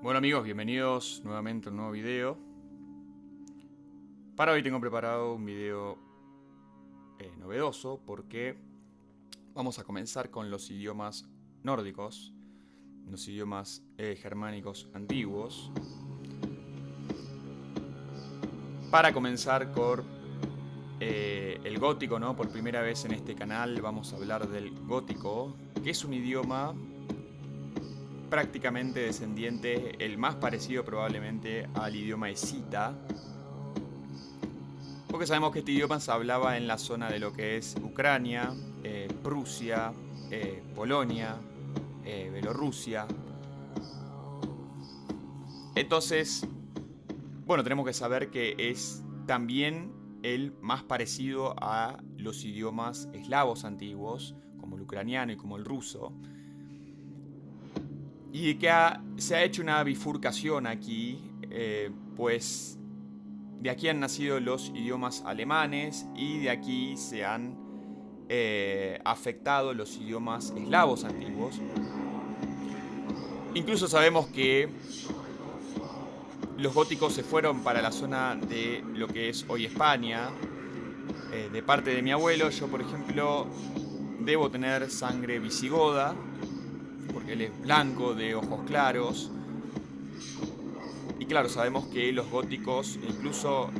Bueno amigos, bienvenidos nuevamente a un nuevo video. Para hoy tengo preparado un video novedoso porque vamos a comenzar con los idiomas nórdicos, los idiomas germánicos antiguos. Para comenzar con el gótico, ¿no? Por primera vez en este canal vamos a hablar del gótico, que es un idioma prácticamente descendiente, el más parecido probablemente al idioma escita, porque sabemos que este idioma se hablaba en la zona de lo que es Ucrania, Prusia, Polonia, Bielorrusia. Entonces, bueno, tenemos que saber que es también el más parecido a los idiomas eslavos antiguos, como el ucraniano y como el ruso. Y que se ha hecho una bifurcación aquí, pues de aquí han nacido los idiomas alemanes y de aquí se han afectado los idiomas eslavos antiguos. Incluso sabemos que los góticos se fueron para la zona de lo que es hoy España. De parte de mi abuelo, yo por ejemplo debo tener sangre visigoda, porque él es blanco, de ojos claros. Y claro, sabemos que los góticos incluso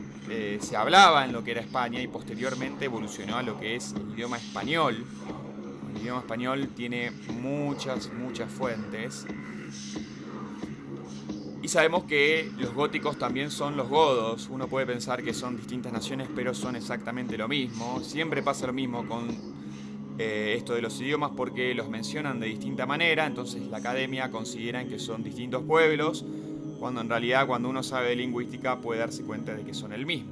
se hablaba en lo que era España y posteriormente evolucionó a lo que es el idioma español. El idioma español tiene muchas fuentes. Y sabemos que los góticos también son los godos. Uno puede pensar que son distintas naciones, pero son exactamente lo mismo. Siempre pasa lo mismo con esto de los idiomas porque los mencionan de distinta manera. Entonces la academia considera que son distintos pueblos, cuando en realidad cuando uno sabe de lingüística puede darse cuenta de que son el mismo.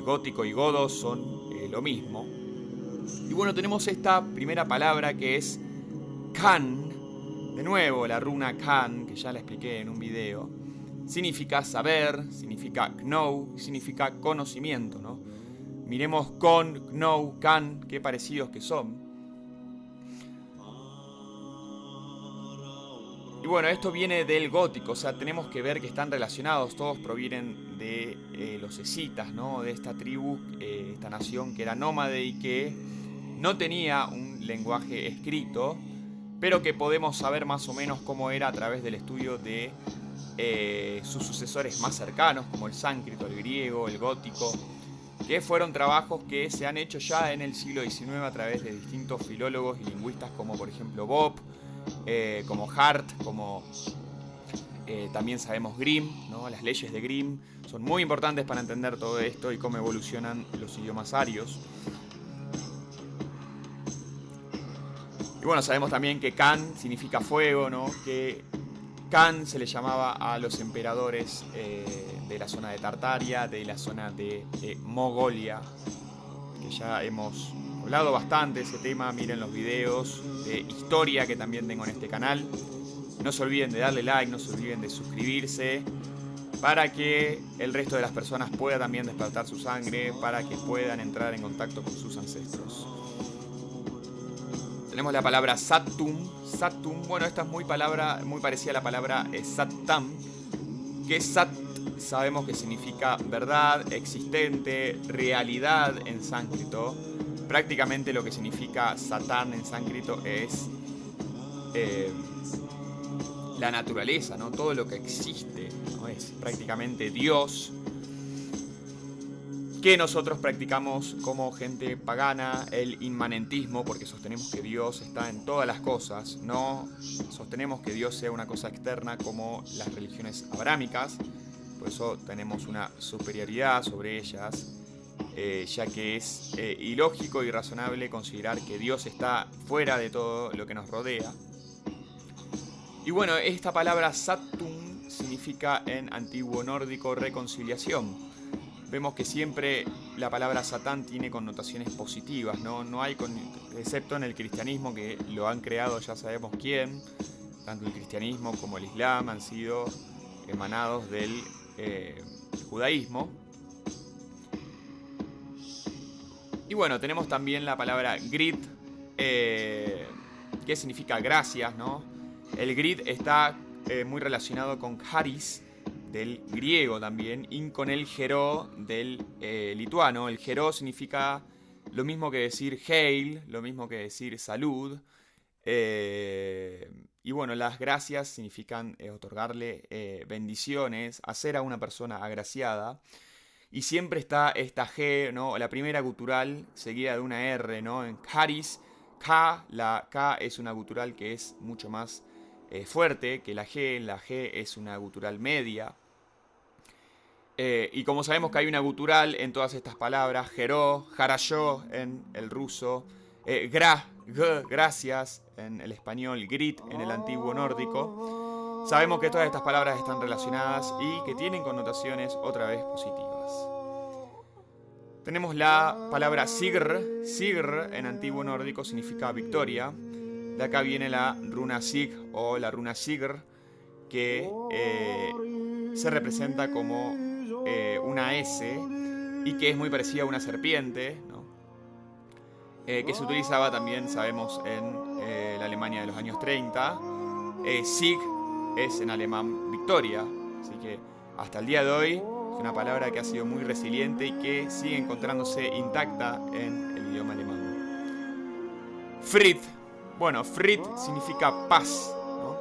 Gótico y godo son lo mismo. Y bueno, tenemos esta primera palabra que es Kan. De nuevo, la runa Kan, que ya la expliqué en un video, significa saber, significa know, significa conocimiento, ¿no? Miremos con, know, Kan, qué parecidos que son. Y bueno, esto viene del gótico, o sea, tenemos que ver que están relacionados, todos provienen de los escitas, ¿no? De esta tribu, esta nación que era nómade y que no tenía un lenguaje escrito, pero que podemos saber más o menos cómo era a través del estudio de sus sucesores más cercanos, como el sánscrito, el griego, el gótico, que fueron trabajos que se han hecho ya en el siglo XIX a través de distintos filólogos y lingüistas como por ejemplo Bob, como Hart, como también sabemos Grimm, ¿no? Las leyes de Grimm son muy importantes para entender todo esto y cómo evolucionan los idiomas arios. Y bueno, sabemos también que Kan significa fuego, ¿no? Que Kan se le llamaba a los emperadores de la zona de Tartaria, de la zona de Mongolia, que ya hemos hablado bastante de ese tema. Miren los videos de historia que también tengo en este canal. No se olviden de darle like, no se olviden de suscribirse, para que el resto de las personas pueda también despertar su sangre, para que puedan entrar en contacto con sus ancestros. Tenemos la palabra Sattum. Sattum, bueno, esta es muy parecida a la palabra Sattam, que Sat sabemos que significa verdad, existente, realidad en sánscrito. Prácticamente lo que significa Satán en sánscrito es la naturaleza, ¿no? Todo lo que existe, ¿no? Es prácticamente Dios, que nosotros practicamos como gente pagana, el inmanentismo, porque sostenemos que Dios está en todas las cosas. No sostenemos que Dios sea una cosa externa como las religiones abrámicas, por eso tenemos una superioridad sobre ellas, ya que es ilógico y irrazonable considerar que Dios está fuera de todo lo que nos rodea. Y bueno, esta palabra Sattum significa en antiguo nórdico reconciliación. Vemos que siempre la palabra Satán tiene connotaciones positivas, ¿no? No hay, excepto en el cristianismo, que lo han creado ya sabemos quién. Tanto el cristianismo como el islam han sido emanados del judaísmo. Y bueno, tenemos también la palabra Grit, que significa gracias, ¿no? El Grit está muy relacionado con Haris, del griego también, y con el Heró del lituano. El Heró significa lo mismo que decir Hail, lo mismo que decir salud. Y bueno, las gracias significan otorgarle bendiciones, hacer a una persona agraciada. Y siempre está esta G, ¿no? La primera gutural seguida de una R, ¿no? En Haris, K, la K es una gutural que es mucho más fuerte que la G es una gutural media. Y como sabemos que hay una gutural en todas estas palabras, Jeró, Jarayó en el ruso, gracias en el español, grit en el antiguo nórdico, sabemos que todas estas palabras están relacionadas y que tienen connotaciones otra vez positivas. Tenemos la palabra sigr. Sigr en antiguo nórdico significa victoria. De acá viene la runa sig o la runa sigr, que se representa como una S y que es muy parecida a una serpiente, ¿no? Que se utilizaba también, sabemos, en la Alemania de los años 30. Sig es en alemán victoria, así que hasta el día de hoy es una palabra que ha sido muy resiliente y que sigue encontrándose intacta en el idioma alemán. Fried. Bueno, Fried significa paz, ¿no?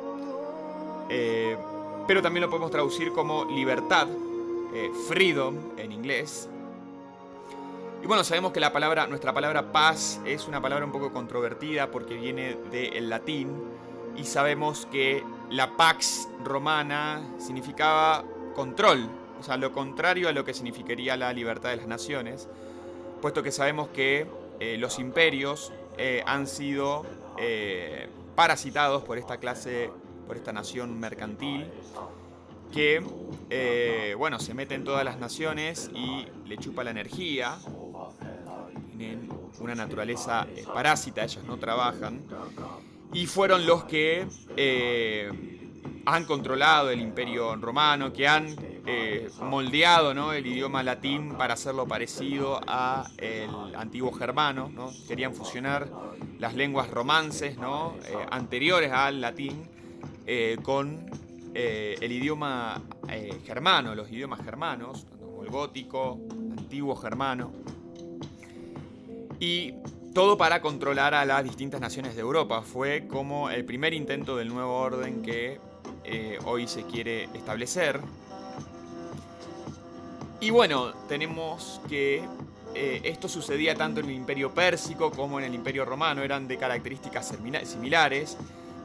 Pero también lo podemos traducir como libertad, freedom en inglés. Y bueno, sabemos que nuestra palabra paz es una palabra un poco controvertida porque viene del latín. Y sabemos que la pax romana significaba control, o sea, lo contrario a lo que significaría la libertad de las naciones, puesto que sabemos que los imperios han sido parasitados por esta nación mercantil que, bueno, se mete en todas las naciones y le chupa la energía. Tienen una naturaleza parásita, ellos no trabajan. Y fueron los que han controlado el imperio romano, que han moldeado, ¿no?, el idioma latín para hacerlo parecido al antiguo germano, ¿no? Querían fusionar las lenguas romances, ¿no?, anteriores al latín con el idioma germano, los idiomas germanos, como el gótico, el antiguo germano. Y todo para controlar a las distintas naciones de Europa. Fue como el primer intento del nuevo orden que hoy se quiere establecer. Y bueno, tenemos que esto sucedía tanto en el Imperio Pérsico como en el Imperio Romano. Eran de características similares.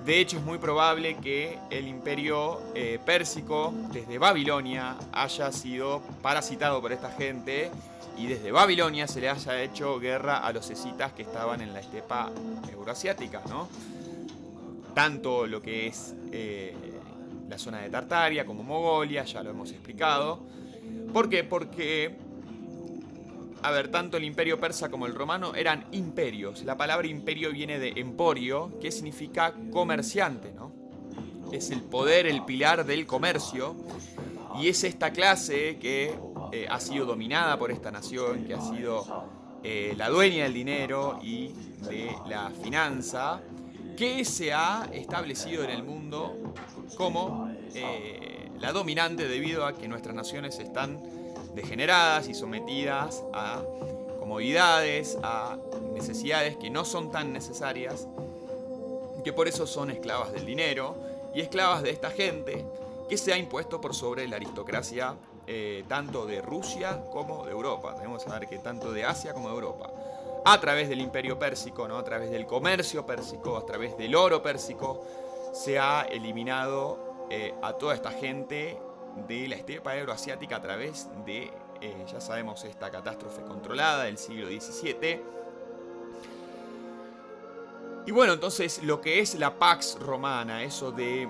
De hecho, es muy probable que el Imperio Pérsico, desde Babilonia, haya sido parasitado por esta gente. Y desde Babilonia se le haya hecho guerra a los escitas que estaban en la estepa euroasiática, ¿no? Tanto lo que es la zona de Tartaria como Mongolia, ya lo hemos explicado. ¿Por qué? Porque, a ver, tanto el imperio persa como el romano eran imperios. La palabra imperio viene de emporio, que significa comerciante, ¿no? Es el poder, el pilar del comercio. Y es esta clase que ha sido dominada por esta nación, que ha sido la dueña del dinero y de la finanza, que se ha establecido en el mundo como la dominante debido a que nuestras naciones están degeneradas y sometidas a comodidades, a necesidades que no son tan necesarias, que por eso son esclavas del dinero y esclavas de esta gente que se ha impuesto por sobre la aristocracia tanto de Rusia como de Europa. Tenemos que saber que tanto de Asia como de Europa, a través del imperio pérsico, ¿no?, a través del comercio pérsico, a través del oro pérsico, se ha eliminado a toda esta gente de la estepa euroasiática a través de, ya sabemos, esta catástrofe controlada del siglo XVII. Y bueno, entonces lo que es la Pax Romana, eso de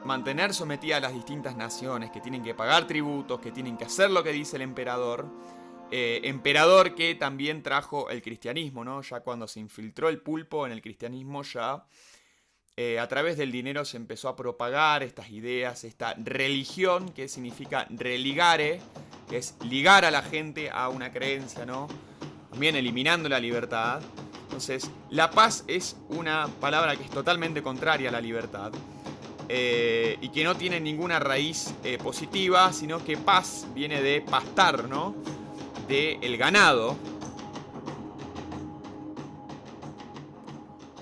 mantener sometida a las distintas naciones, que tienen que pagar tributos, que tienen que hacer lo que dice el emperador, emperador que también trajo el cristianismo, ¿no? Ya cuando se infiltró el pulpo en el cristianismo, ya a través del dinero se empezó a propagar estas ideas, esta religión, que significa religare, que es ligar a la gente a una creencia, ¿no? También eliminando la libertad. Entonces, la paz es una palabra que es totalmente contraria a la libertad. y que no tienen ninguna raíz positiva, sino que pas viene de pastar, ¿no? De el ganado.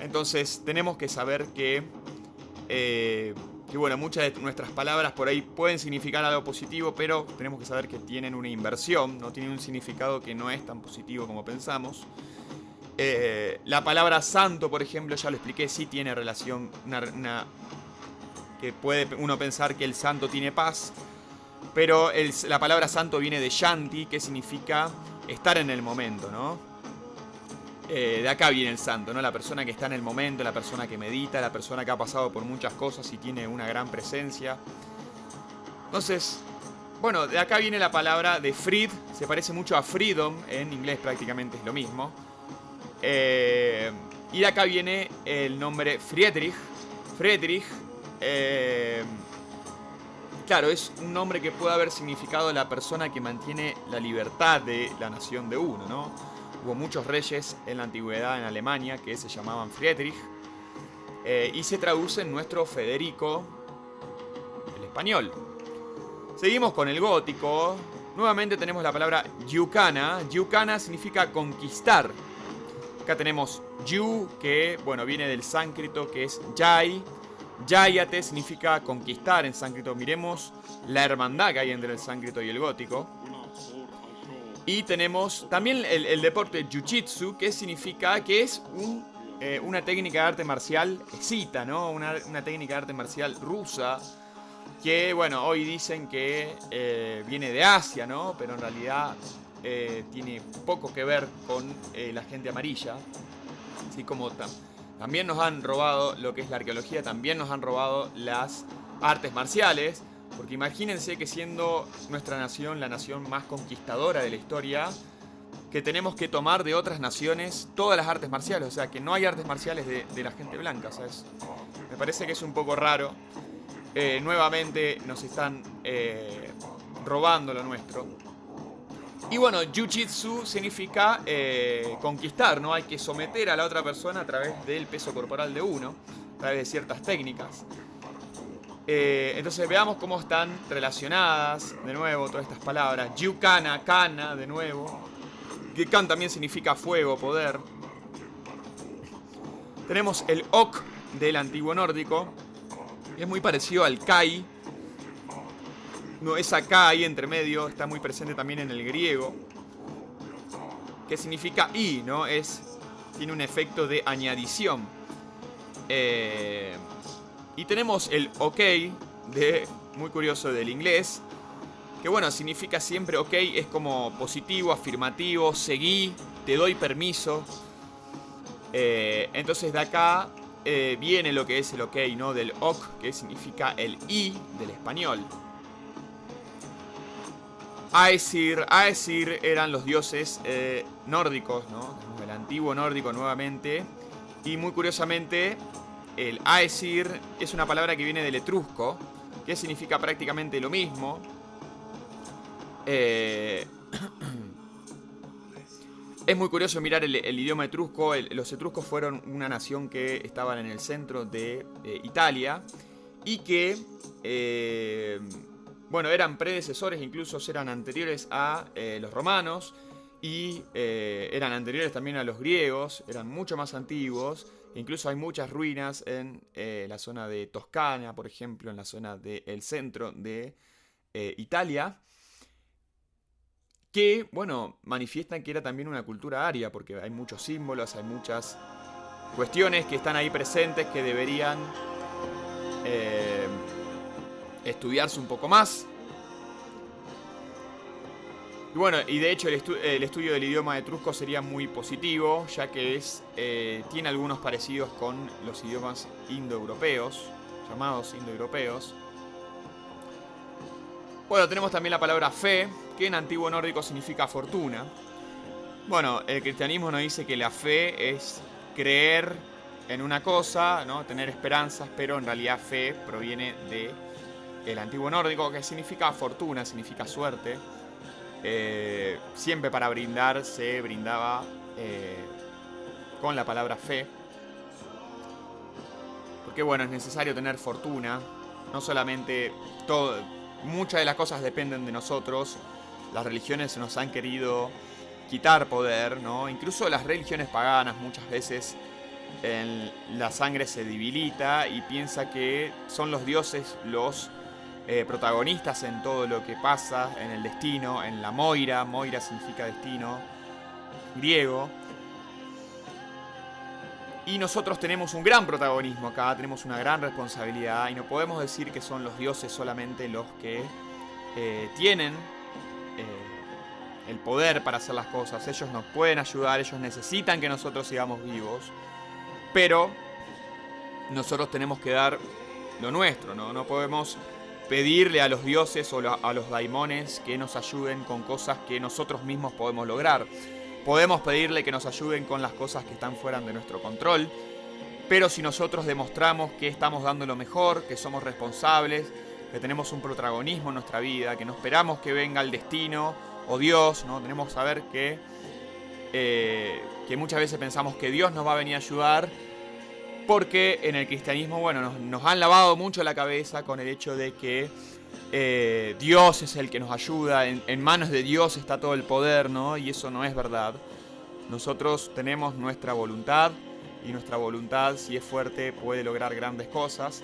Entonces tenemos que saber que bueno, muchas de nuestras palabras por ahí pueden significar algo positivo, pero tenemos que saber que tienen una inversión, no tienen un significado que no es tan positivo como pensamos. La palabra santo, por ejemplo, ya lo expliqué, sí tiene relación, que puede uno pensar que el santo tiene paz, pero la palabra santo viene de shanti, que significa estar en el momento, ¿no? De acá viene el santo, ¿no? La persona que está en el momento, la persona que medita, la persona que ha pasado por muchas cosas y tiene una gran presencia. Entonces, bueno, de acá viene la palabra de Fried, se parece mucho a freedom, en inglés prácticamente es lo mismo. Y de acá viene el nombre Friedrich. Friedrich, claro, es un nombre que puede haber significado la persona que mantiene la libertad de la nación de uno, ¿no? Hubo muchos reyes en la antigüedad en Alemania que se llamaban Friedrich. Y se traduce en nuestro Federico, el español. Seguimos con el gótico. Nuevamente tenemos la palabra Yucana. Yucana significa conquistar. Acá tenemos Yu, que bueno, viene del sánscrito, que es Yai. Yayate significa conquistar en sánscrito. Miremos la hermandad que hay entre el sánscrito y el gótico. Y tenemos también el deporte Jiu-Jitsu, que significa que es una técnica de arte marcial escita, ¿no? Una técnica de arte marcial rusa, que bueno, hoy dicen que viene de Asia, ¿no? Pero en realidad tiene poco que ver con la gente amarilla. Así como también nos han robado lo que es la arqueología, también nos han robado las artes marciales. Porque imagínense que siendo nuestra nación la nación más conquistadora de la historia, que tenemos que tomar de otras naciones todas las artes marciales. O sea, que no hay artes marciales de la gente blanca, ¿sabes? Me parece que es un poco raro. Nuevamente nos están robando lo nuestro. Y bueno, Jiu-Jitsu significa conquistar, ¿no? Hay que someter a la otra persona a través del peso corporal de uno, a través de ciertas técnicas. Entonces veamos cómo están relacionadas de nuevo todas estas palabras. Yukana, kana, de nuevo. Kan también significa fuego, poder. Tenemos el ok del antiguo nórdico. Es muy parecido al kai. No, esa K ahí entre medio está muy presente también en el griego. Que significa y, ¿no? Tiene un efecto de añadición. Y tenemos el ok, muy curioso, del inglés, que bueno, significa siempre ok, es como positivo, afirmativo, seguí, te doy permiso. Entonces de acá viene lo que es el ok, ¿no? Del ok, que significa el i del español. Aesir eran los dioses nórdicos, ¿no? El antiguo nórdico nuevamente. Y muy curiosamente, el Aesir es una palabra que viene del etrusco, que significa prácticamente lo mismo. Es muy curioso mirar el idioma etrusco. Los etruscos fueron una nación que estaban en el centro de Italia y que, bueno, eran predecesores, incluso eran anteriores a los romanos y eran anteriores también a los griegos, eran mucho más antiguos. Incluso hay muchas ruinas en la zona de Toscana, por ejemplo, en la zona del centro de Italia, que, bueno, manifiestan que era también una cultura aria, porque hay muchos símbolos, hay muchas cuestiones que están ahí presentes que deberían estudiarse un poco más. Y bueno, y de hecho el estudio del idioma etrusco sería muy positivo, ya que tiene algunos parecidos con los idiomas indoeuropeos, llamados indoeuropeos. Bueno, tenemos también la palabra fe, que en antiguo nórdico significa fortuna. Bueno, el cristianismo nos dice que la fe es creer en una cosa, ¿no? Tener esperanzas, pero en realidad fe proviene del antiguo nórdico, que significa fortuna, significa suerte. Siempre para brindar se brindaba con la palabra fe, porque bueno, es necesario tener fortuna no solamente todo, muchas de las cosas dependen de nosotros. Las religiones nos han querido quitar poder, ¿no? Incluso las religiones paganas muchas veces la sangre se debilita y piensa que son los dioses los protagonistas en todo lo que pasa, en el destino, en la Moira. Moira significa destino griego. Y nosotros tenemos un gran protagonismo acá, tenemos una gran responsabilidad y no podemos decir que son los dioses solamente los que tienen el poder para hacer las cosas. Ellos nos pueden ayudar, ellos necesitan que nosotros sigamos vivos, pero nosotros tenemos que dar lo nuestro, ¿no? No podemos pedirle a los dioses o a los daimones que nos ayuden con cosas que nosotros mismos podemos lograr. Podemos pedirle que nos ayuden con las cosas que están fuera de nuestro control, pero si nosotros demostramos que estamos dando lo mejor, que somos responsables, que tenemos un protagonismo en nuestra vida, que no esperamos que venga el destino o Dios, ¿no? Tenemos que saber que muchas veces pensamos que Dios nos va a venir a ayudar, porque en el cristianismo, bueno, nos han lavado mucho la cabeza con el hecho de que Dios es el que nos ayuda, en manos de Dios está todo el poder, ¿no? Y eso no es verdad. Nosotros tenemos nuestra voluntad y nuestra voluntad, si es fuerte, puede lograr grandes cosas.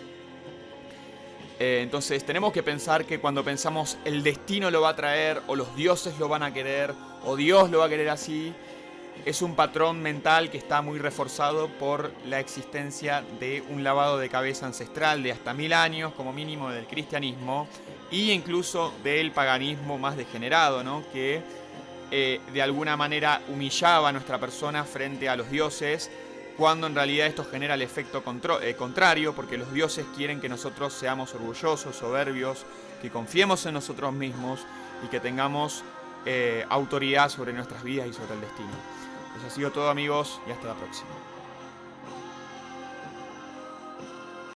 Entonces tenemos que pensar que cuando pensamos el destino lo va a traer, o los dioses lo van a querer, o Dios lo va a querer así, es un patrón mental que está muy reforzado por la existencia de un lavado de cabeza ancestral de hasta 1000 años, como mínimo, del cristianismo, e incluso del paganismo más degenerado, ¿no? Que de alguna manera humillaba a nuestra persona frente a los dioses, cuando en realidad esto genera el efecto contrario, porque los dioses quieren que nosotros seamos orgullosos, soberbios, que confiemos en nosotros mismos y que tengamos autoridad sobre nuestras vidas y sobre el destino. Eso ha sido todo, amigos, y hasta la próxima.